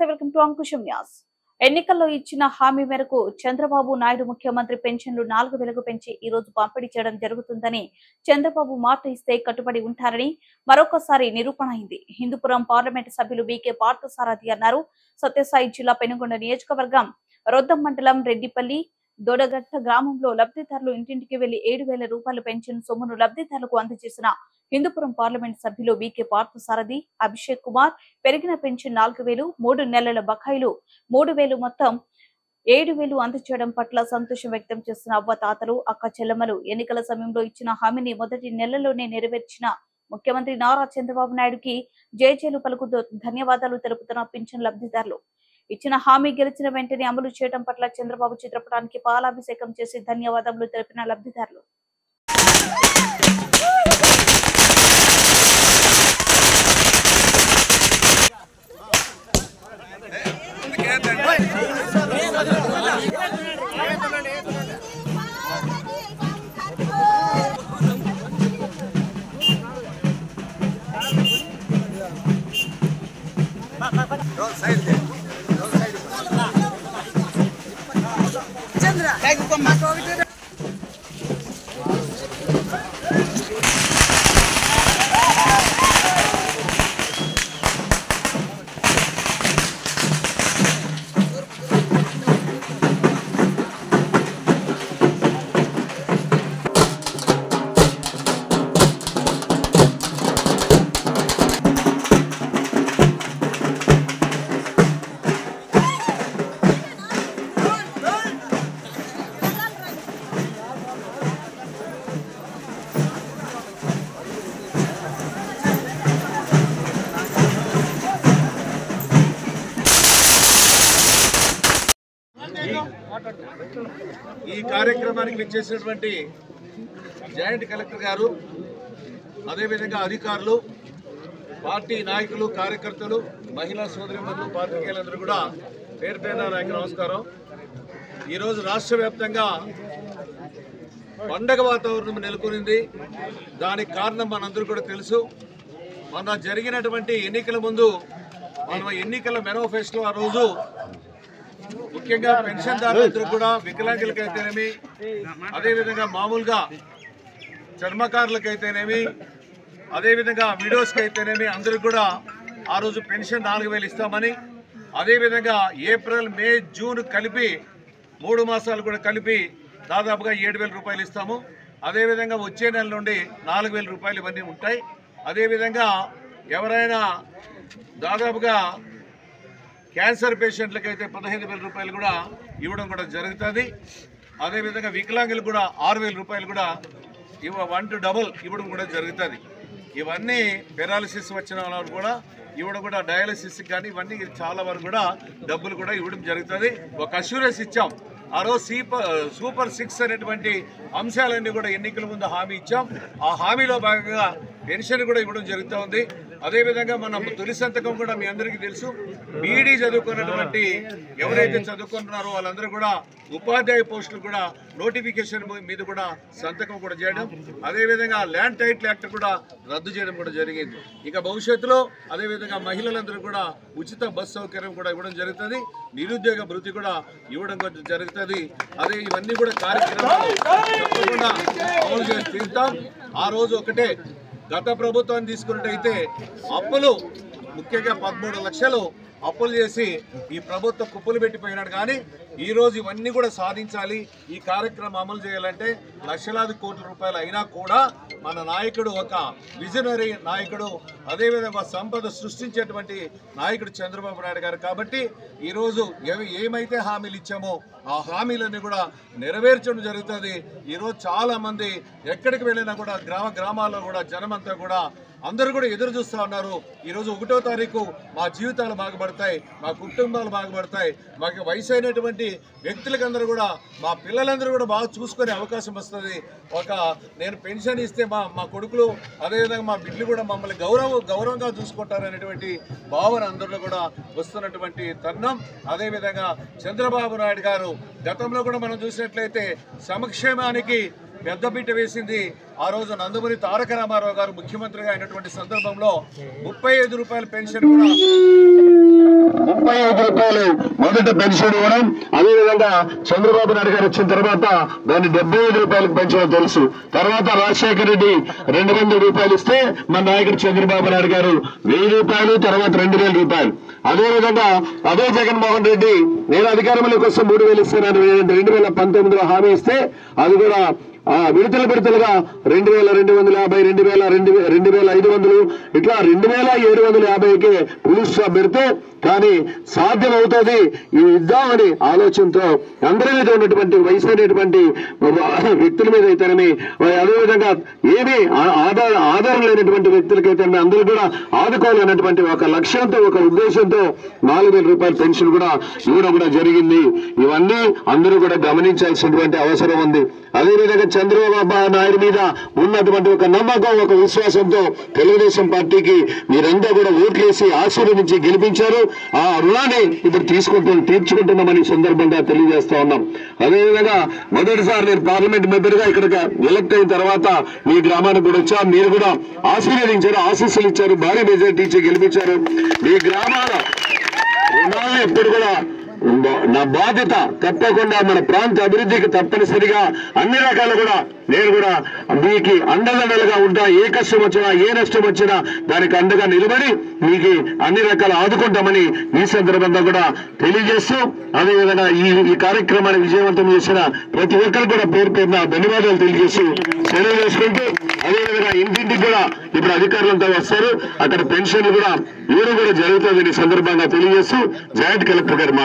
నమస్తే, welcome to Ankusam news. ఎన్నికల్లో ఇచ్చిన హామీ మేరకు చంద్రబాబు నాయుడు ముఖ్యమంత్రి పెన్షన్లు 4,000 పెంచి ఈ రోజు పంపిణీ చేయడం జరుగుతుందని, చంద్రబాబు మాట ఇస్తే కట్టుబడి ఉంటారని మరొకసారి నిరూపణ అయింది. హిందూపురం పార్లమెంటు సభ్యులు బీకే పార్థసారథి అన్నారు. సత్యసాయి జిల్లా పెనుగొండ నియోజకవర్గం రొద్దం మండలం రెడ్డిపల్లి దొడగట్ట గ్రామంలో లబ్ధిదారులు ఇంటింటికి వెళ్లి 7,000 రూపాయల పెన్షన్ సొమ్మును లబ్ధిదారులకు అందజేసిన హిందూపురం పార్లమెంట్ సభ్యులు బీకే పార్థసారథి, అభిషేక్ కుమార్ పెరిగిన పెన్షన్ 4,000, 3 నెలల బకాయిలు 3,000 మొత్తం 7,000 అందజేయడం పట్ల సంతోషం వ్యక్తం చేస్తున్న అవ్వ తాతలు, అక్క చెల్లెమ్మలు ఎన్నికల సమయంలో ఇచ్చిన హామీని మొదటి నెలలోనే నెరవేర్చిన ముఖ్యమంత్రి నారా చంద్రబాబు నాయుడుకి జేజేలు పలుకుతూ ధన్యవాదాలు తెలుపుతున్న పింఛన్ లబ్ధిదారులు. ఇచ్చిన హామీ గెలిచిన వెంటనే అమలు చేయడం పట్ల చంద్రబాబు చిత్రపటానికి పాలాభిషేకం చేసి ధన్యవాదాలు తెలిపిన లబ్ధిదారులు. ఈ కార్యక్రమానికి విచ్చేసినటువంటి జాయింట్ కలెక్టర్ గారు, అదేవిధంగా అధికారులు, పార్టీ నాయకులు, కార్యకర్తలు, మహిళా సోదరిమణులు, పాత్రికేయులందరూ కూడా పేరు పేరున నాకు నమస్కారం. ఈరోజు రాష్ట్ర వ్యాప్తంగా పండగ వాతావరణం నెలకొనింది. దానికి కారణం మనందరూ కూడా తెలుసు. మన జరిగినటువంటి ఎన్నికల ముందు మన ఎన్నికల మేనిఫెస్టో ఆ రోజు ముఖ్యంగా పెన్షన్దారులందరూ కూడా, వికలాంగులకైతేనేమి, అదేవిధంగా మామూలుగా చర్మకారులకైతేనేమి, అదేవిధంగా విడోస్కి అయితేనేమి అందరూ కూడా ఆ రోజు పెన్షన్ 4,000 ఇస్తామని, అదేవిధంగా ఏప్రిల్, మే, జూన్ కలిపి 3 మాసాలు కూడా కలిపి దాదాపుగా 7,000 రూపాయలు ఇస్తాము. అదేవిధంగా వచ్చే నెల నుండి 4,000 రూపాయలు ఇవన్నీ ఉంటాయి. అదేవిధంగా ఎవరైనా దాదాపుగా క్యాన్సర్ పేషెంట్లకైతే 15,000 రూపాయలు కూడా ఇవ్వడం కూడా జరుగుతుంది. అదేవిధంగా వికలాంగులు కూడా 6,000 రూపాయలు కూడా 1 to double ఇవ్వడం కూడా జరుగుతుంది. ఇవన్నీ పెరాలసిస్ వచ్చిన వాళ్ళు కూడా ఇవ్వడం కూడా, డయాలసిస్ కానీ ఇవన్నీ చాలా వరకు కూడా డబ్బులు కూడా ఇవ్వడం జరుగుతుంది. ఒక అష్యూరెన్స్ ఇచ్చాం. ఆ రోజు సూపర్ 6 అనేటువంటి అంశాలన్నీ కూడా ఎన్నికల ముందు హామీ ఇచ్చాం. ఆ హామీలో భాగంగా పెన్షన్ కూడా ఇవ్వడం జరుగుతూ ఉంది. అదేవిధంగా మన తొలి సంతకం కూడా మీ అందరికీ తెలుసు. బీఈడీ చదువుకున్నటువంటి ఎవరైతే చదువుకుంటున్నారో వాళ్ళందరూ కూడా ఉపాధ్యాయ పోస్టులు కూడా నోటిఫికేషన్ మీద కూడా సంతకం కూడా చేయడం, అదేవిధంగా ల్యాండ్ టైటిల్ యాక్ట్ కూడా రద్దు చేయడం కూడా జరిగింది. ఇక భవిష్యత్తులో అదేవిధంగా మహిళలందరూ కూడా ఉచిత బస్ సౌకర్యం కూడా ఇవ్వడం జరుగుతుంది. నిరుద్యోగ భృతి కూడా ఇవ్వడం కూడా జరుగుతుంది. అదే ఇవన్నీ కూడా కార్యక్రమాలు తప్పకుండా అమలు చేసి తీరుతాం. ఆ రోజు ఒకటే, గత ప్రభుత్వాన్ని తీసుకున్నట్టయితే అప్పులు ముఖ్యంగా 13 లక్షలు అప్పులు చేసి ఈ ప్రభుత్వం కుప్పలు పెట్టిపోయినాడు. కానీ ఈరోజు ఇవన్నీ కూడా సాధించాలి, ఈ కార్యక్రమం అమలు చేయాలంటే లక్షలాది కోట్ల రూపాయలు అయినా కూడా మన నాయకుడు ఒక విజనరీ నాయకుడు, అదేవిధంగా సంపద సృష్టించేటువంటి నాయకుడు చంద్రబాబు నాయుడు గారు. కాబట్టి ఈరోజు ఏమైతే హామీలు ఇచ్చామో ఆ హామీలన్నీ కూడా నెరవేర్చడం జరుగుతుంది. ఈరోజు చాలామంది ఎక్కడికి వెళ్ళినా కూడా గ్రామాల్లో కూడా జనమంతా కూడా అందరూ కూడా ఎదురు చూస్తూ ఉన్నారు. ఈరోజు 1వ తారీఖు మా జీవితాలు బాగుపడతాయి, మా కుటుంబాలు బాగుపడతాయి, మాకు వయసు అయినటువంటి వ్యక్తులకందరూ కూడా, మా పిల్లలందరూ కూడా బాగా చూసుకునే అవకాశం వస్తుంది. నేను పెన్షన్ ఇస్తే మా కొడుకులు అదేవిధంగా మా బిడ్డలు కూడా మమ్మల్ని గౌరవంగా చూసుకుంటారనేటువంటి భావన అందరిలో కూడా వస్తున్నటువంటి తరుణం. అదేవిధంగా చంద్రబాబు నాయుడు గారు గతంలో కూడా మనం చూసినట్లయితే సంక్షేమానికి పెద్దపీట వేసింది. ఆ రోజు నందమూరి తారక రామారావు గారు ముఖ్యమంత్రిగా అయినటువంటి సందర్భంలో 35 రూపాయల పెన్షన్ కూడా 35 రూపాయలు మొదట పెన్షన్ ఇవ్వడం, అదేవిధంగా చంద్రబాబు నాయుడు గారు వచ్చిన తర్వాత దాన్ని 75 రూపాయలకు పెంచడం తెలుసు. తర్వాత రాజశేఖర రెడ్డి 200 రూపాయలు ఇస్తే మన నాయకుడు చంద్రబాబు నాయుడు గారు 1000 రూపాయలు, తర్వాత 2000 రూపాయలు. అదేవిధంగా అదే జగన్మోహన్ రెడ్డి నేను అధికారంలోకి వస్తే 3000 ఇస్తానని 2019లో హామీ ఇస్తే అది కూడా విడతలుగా 2250, 2500 ఇట్లా 2750కే పులుసు స్టాప్ పెడితే కానీ సాధ్యమవుతుంది ఇద్దామని ఆలోచనతో అందరి మీద ఉన్నటువంటి వయసైనటువంటి వ్యక్తుల మీద అయితేనేమి, అదేవిధంగా ఏమీ ఆధారం లేనటువంటి వ్యక్తులకైతే అందరూ కూడా ఆదుకోవాలన్నటువంటి ఒక లక్ష్యంతో, ఒక ఉద్దేశంతో 4000 రూపాయల పెన్షన్ కూడా ఇవ్వడం కూడా జరిగింది. ఇవన్నీ అందరూ కూడా గమనించాల్సినటువంటి అవసరం ఉంది. అదేవిధంగా చంద్రబాబు నాయుడు మీద ఉన్నటువంటి ఒక నమ్మకం, ఒక విశ్వాసంతో తెలుగుదేశం పార్టీకి మీరంతా కూడా ఓట్లేసి ఆశీర్వదించి గెలిపించారు. ఆ రుణాన్ని ఇప్పుడు తీర్చుకుంటున్నామని సందర్భంగా తెలియజేస్తా ఉన్నాం. అదేవిధంగా మొదటిసారి నేను పార్లమెంట్ మెంబర్ గా ఇక్కడ ఎలక్ట్ అయిన తర్వాత మీ గ్రామానికి కూడా వచ్చా, మీరు కూడా ఆశీర్వదించారు, ఆశీస్సులు ఇచ్చారు, భారీ మెజారిటీ ఇచ్చి గెలిపించారు. మీ గ్రామాల రుణాలు ఎప్పుడు కూడా నా బాధ్యత, తప్పకుండా మన ప్రాంత అభివృద్ధికి తప్పనిసరిగా అన్ని రకాలు కూడా నేను కూడా మీకు అండదండలుగా ఉంటా. ఏ కష్టం వచ్చినా, ఏ నష్టం వచ్చినా దానికి అండగా నిలబడి మీకు అన్ని రకాలు ఆదుకుంటామని ఈ సందర్భంగా కూడా తెలియజేస్తూ, అదేవిధంగా ఈ కార్యక్రమాన్ని విజయవంతం చేసిన ప్రతి ఒక్కరు కూడా పేరు పేరున ధన్యవాదాలు తెలియజేస్తూ సెలవు చేసుకుంటూ, అదేవిధంగా ఇంటింటికి కూడా ఇప్పుడు అధికారులంతా వస్తారు, అక్కడ పెన్షన్ కూడా ఇవ్వడం కూడా జరుగుతుందని సందర్భంగా తెలియజేస్తూ జాయింట్ కలెక్టర్ గారు